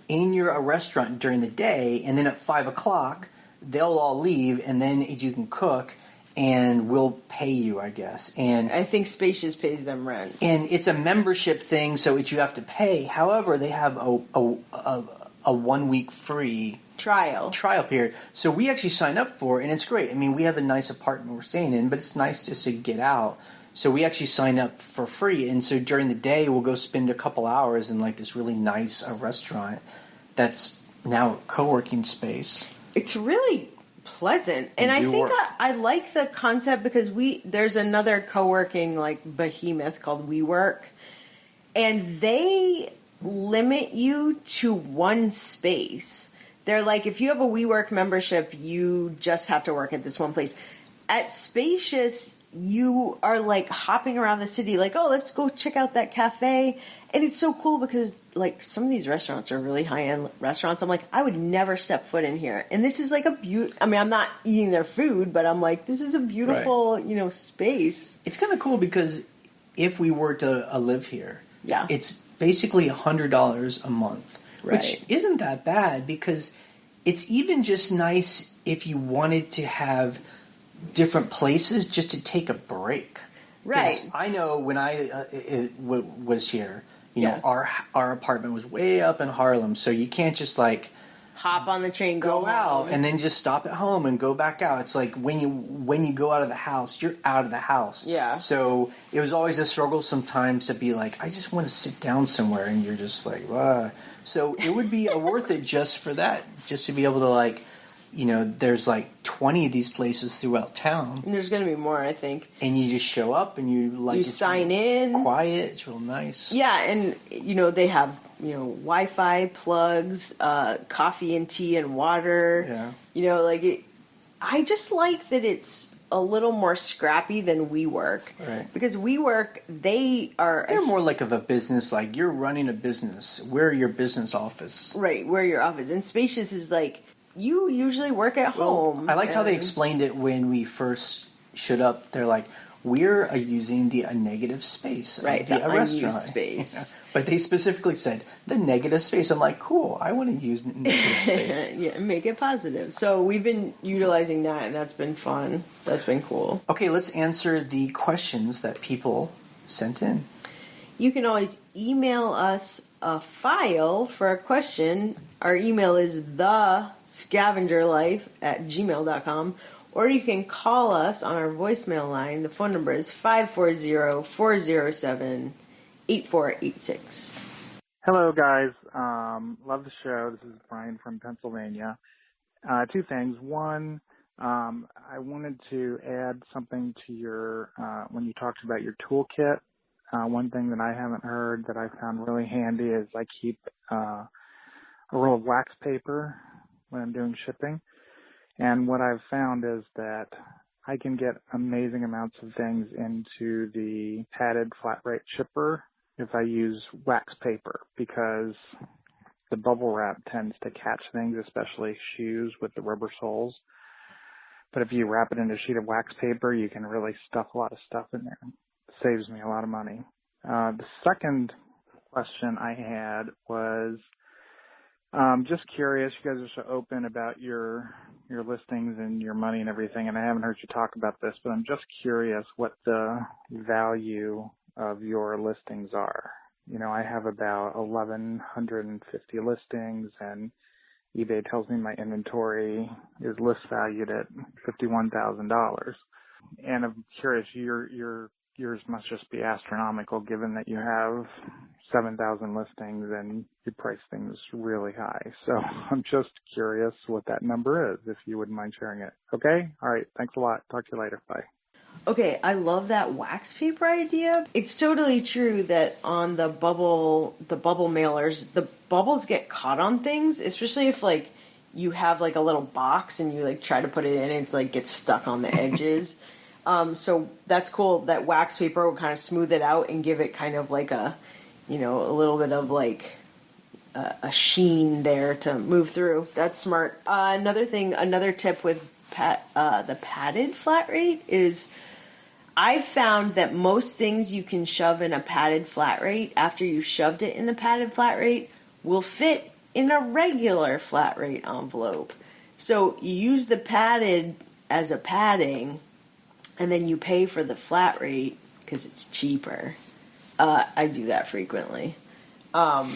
in your restaurant during the day, and then at 5 o'clock, they'll all leave, and then you can cook, and we'll pay you, I guess. And
I think Spacious pays them rent.
And it's a membership thing, so you have to pay. However, they have a 1 week free trial period. So we actually signed up for it, and it's great. I mean, we have a nice apartment we're staying in, but it's nice just to get out. So we actually signed up for free, and so during the day we'll go spend a couple hours in this really nice restaurant that's now a co-working space.
It's really pleasant, and I think I like the concept because there's another co-working behemoth called WeWork, and they limit you to one space. They're if you have a WeWork membership, you just have to work at this one place. At Spacious, you are like hopping around the city, like, oh, let's go check out that cafe. And it's so cool because like some of these restaurants are really high end restaurants. I'm like, I would never step foot in here. And this is like I mean, I'm not eating their food, but I'm like, this is a beautiful, space.
It's kind of cool because if we were to live here,
Yeah.
it's basically $100 a month,
Right.
which isn't that bad because it's even just nice if you wanted to have different places just to take a break. 'Cause
Right.
I know when I was here,
Yeah.
our apartment was way up in Harlem, so you can't just like
Hop on the train,
go out
home.
and then just stop at home and go back out. It's like when you go out of the house, you're out of the house.
Yeah.
So it was always a struggle sometimes to be like, I just want to sit down somewhere, and you're just like, ah. So it would be worth it just for that, just to be able to like, there's like 20 of these places throughout town,
And there's going to be more, I think.
and you just show up and you
sign in.
quiet. It's real nice.
Yeah, and they have Wi-Fi plugs, coffee and tea and water.
Yeah.
I just like that it's a little more scrappy than WeWork.
Right.
Because WeWork, they're
more like of a business. Like you're running a business. We're your business office.
right where your office. And Spacious is like you usually work at home.
I liked how they explained it when we first showed up. They're like, we're using the negative space of
Right,
the
the unused
restaurant
space.
Yeah. But they specifically said the negative space. I'm like, cool. I want to use negative space.
Yeah, make it positive. So we've been utilizing that, and that's been fun. That's been cool.
Okay, let's answer the questions that people sent in.
You can always email us a file for a question. Our email is thescavengerlife@gmail.com, or you can call us on our voicemail line. The phone number is 540-407-8486.
Hello, guys. Love the show. This is Brian from Pennsylvania. Two things. One, I wanted to add something to your, when you talked about your toolkit. One thing that I haven't heard that I found really handy is I keep a roll of wax paper when I'm doing shipping. And what I've found is that I can get amazing amounts of things into the padded flat rate shipper if I use wax paper, because the bubble wrap tends to catch things, especially shoes with the rubber soles. But if you wrap it in a sheet of wax paper, you can really stuff a lot of stuff in there. It saves me a lot of money. The second question I had was just curious. You guys are so open about your listings and your money and everything, and I haven't heard you talk about this, but I'm just curious what the value of your listings are. I have about 1,150 listings, and eBay tells me my inventory is list valued at $51,000. And I'm curious, yours must just be astronomical, given that you have 7,000 listings and you price things really high. So I'm just curious what that number is, if you wouldn't mind sharing it. Okay? All right. Thanks a lot. Talk to you later. Bye.
Okay, I love that wax paper idea. It's totally true that on the bubble mailers, the bubbles get caught on things, especially if like you have like a little box and you like try to put it in and it's like gets stuck on the edges. So that's cool. That wax paper will kind of smooth it out and give it kind of like a little bit of like a sheen there to move through. That's smart. Another tip with the padded flat rate is I've found that most things you can shove in a padded flat rate after you shoved it in the padded flat rate will fit in a regular flat rate envelope. So you use the padded as a padding, and then you pay for the flat rate because it's cheaper. I do that frequently.
Now,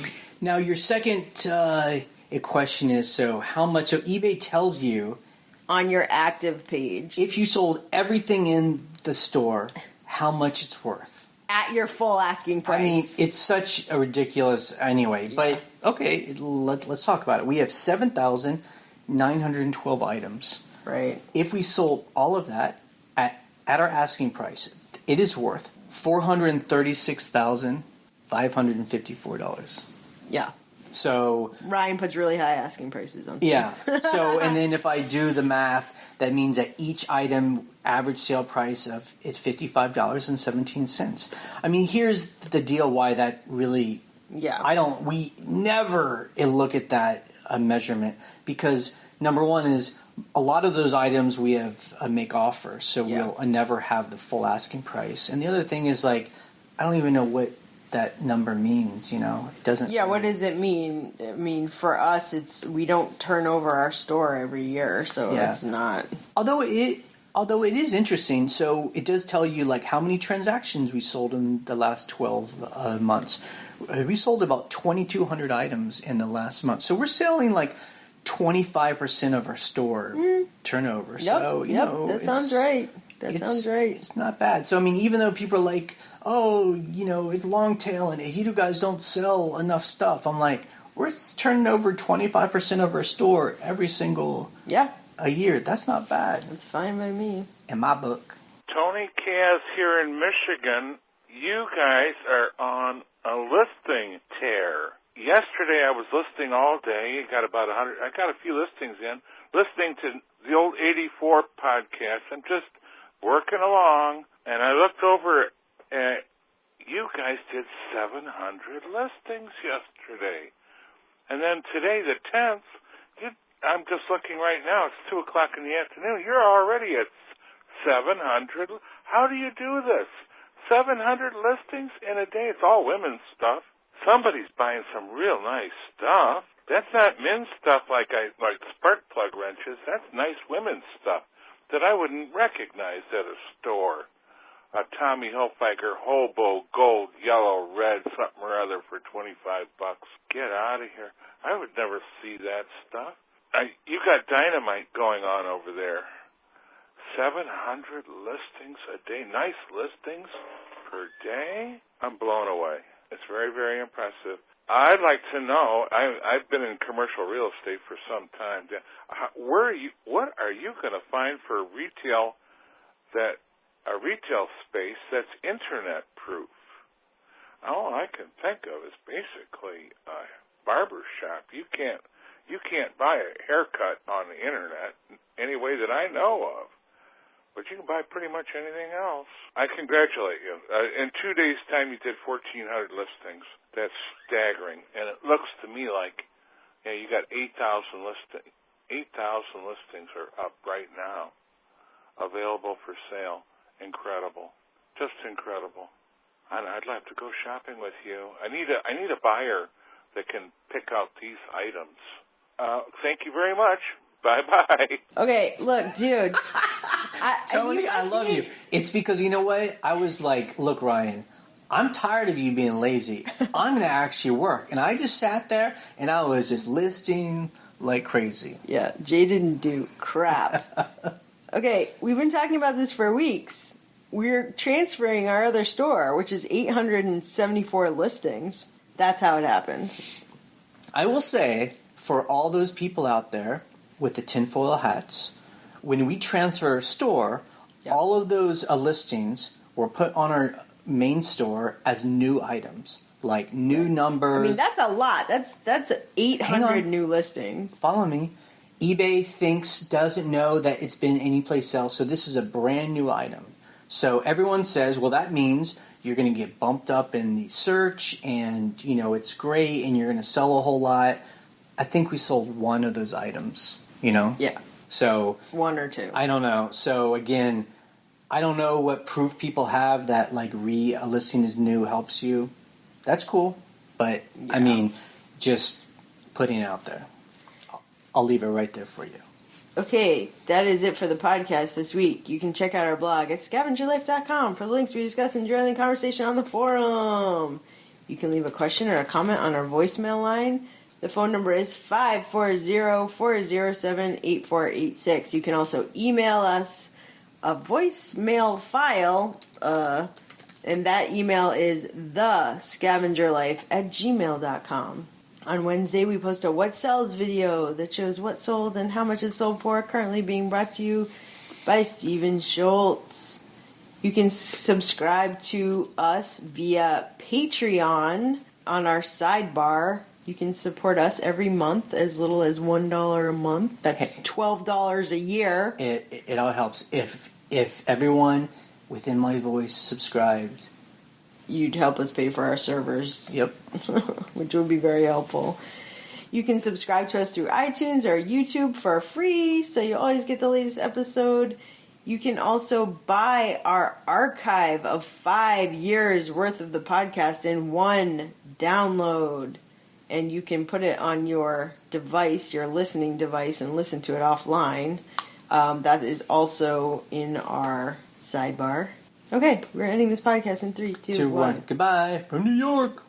your second question is, so how much? So eBay tells you
on your active page,
if you sold everything in the store, how much it's worth
at your full asking price.
I mean, it's such a ridiculous anyway. Yeah. But okay, let's talk about it. We have 7,912 items.
Right.
If we sold all of that at our asking price, it is worth $436,554.
Yeah.
So
Ryan puts really high asking prices on things.
yeah. So, and then if I do the math, that means that each item average sale price of is $55.17. I mean, here's the deal why that really, we never look at that measurement, because number one is a lot of those items we have a make offer, so we'll never have the full asking price. And the other thing is, like, I don't even know what that number means, It doesn't.
Yeah, what does it mean? I mean, for us, we don't turn over our store every year, so it's not.
Although it is interesting, so it does tell you like how many transactions we sold in the last 12 months. We sold about 2,200 items in the last month, so we're selling like 25% of our store turnover.
Yep,
so
that sounds right. That sounds right.
It's not bad. So I mean, even though people are like, oh, it's long tail and you guys don't sell enough stuff, I'm like, we're turning over 25% of our store every single a year. That's not bad.
That's fine by me.
In my book.
Tony Kaz here in Michigan. You guys are on a listing tear. Yesterday I was listing all day. I got about 100. I got a few listings in. Listening to the old 84 podcast. I'm just working along, and I looked over at you guys did 700 listings yesterday. And then today, the 10th, I'm just looking right now. It's 2 o'clock in the afternoon. You're already at 700. How do you do this? 700 listings in a day. It's all women's stuff. Somebody's buying some real nice stuff. That's not men's stuff like spark plug wrenches. That's nice women's stuff that I wouldn't recognize at a store. A Tommy Hilfiger hobo gold, yellow, red, something or other for $25. Get out of here. I would never see that stuff. You got dynamite going on over there. 700 listings a day. Nice listings per day. I'm blown away. It's very, very impressive. I'd like to know, I've been in commercial real estate for some time. What are you going to find for a retail space that's internet proof? All I can think of is basically a barber shop. You can't buy a haircut on the internet any way that I know of. But you can buy pretty much anything else. I congratulate you. In 2 days' time, you did 1,400 listings. That's staggering. And it looks to me like, you got 8,000 listings. 8,000 listings are up right now, available for sale. Incredible. Just incredible. I'd love to go shopping with you. I need a buyer that can pick out these items. Thank you very much. Bye-bye.
Okay, look, dude.
Tony, I love you. It's because, you know what? I was like, look, Ryan, I'm tired of you being lazy. I'm going to actually work. And I just sat there, and I was just listing like crazy.
Yeah, Jay didn't do crap. Okay, we've been talking about this for weeks. We're transferring our other store, which is 874 listings. That's how it happened.
I will say, for all those people out there with the tinfoil hats, when we transfer a store, all of those listings were put on our main store as new items, like new numbers.
I mean, that's a lot. That's 800 new listings.
Follow me. eBay doesn't know that it's been anyplace else, so this is a brand new item. So everyone says, well, that means you're going to get bumped up in the search, and it's great, and you're going to sell a whole lot. I think we sold one of those items.
Yeah.
So
1 or 2.
I don't know. So again, I don't know what proof people have that like a listing is new helps you. That's cool, but I mean, just putting it out there. I'll leave it right there for you.
Okay, that is it for the podcast this week. You can check out our blog at scavengerlife.com for the links we discuss and join the conversation on the forum. You can leave a question or a comment on our voicemail line. The phone number is 540-407-8486. You can also email us a voicemail file, and that email is thescavengerlife@gmail.com. On Wednesday, we post a What Sells video that shows what sold and how much it sold for, currently being brought to you by Steven Schultz. You can subscribe to us via Patreon on our sidebar. You can support us every month as little as $1 a month. That's $12 a year.
It all helps. If everyone within my voice subscribed,
you'd help us pay for our servers.
Yep.
Which would be very helpful. You can subscribe to us through iTunes or YouTube for free, so you always get the latest episode. You can also buy our archive of 5 years worth of the podcast in one download. And you can put it on your device, your listening device, and listen to it offline. That is also in our sidebar. Okay, we're ending this podcast in 3, 2, 1.
Goodbye from New York.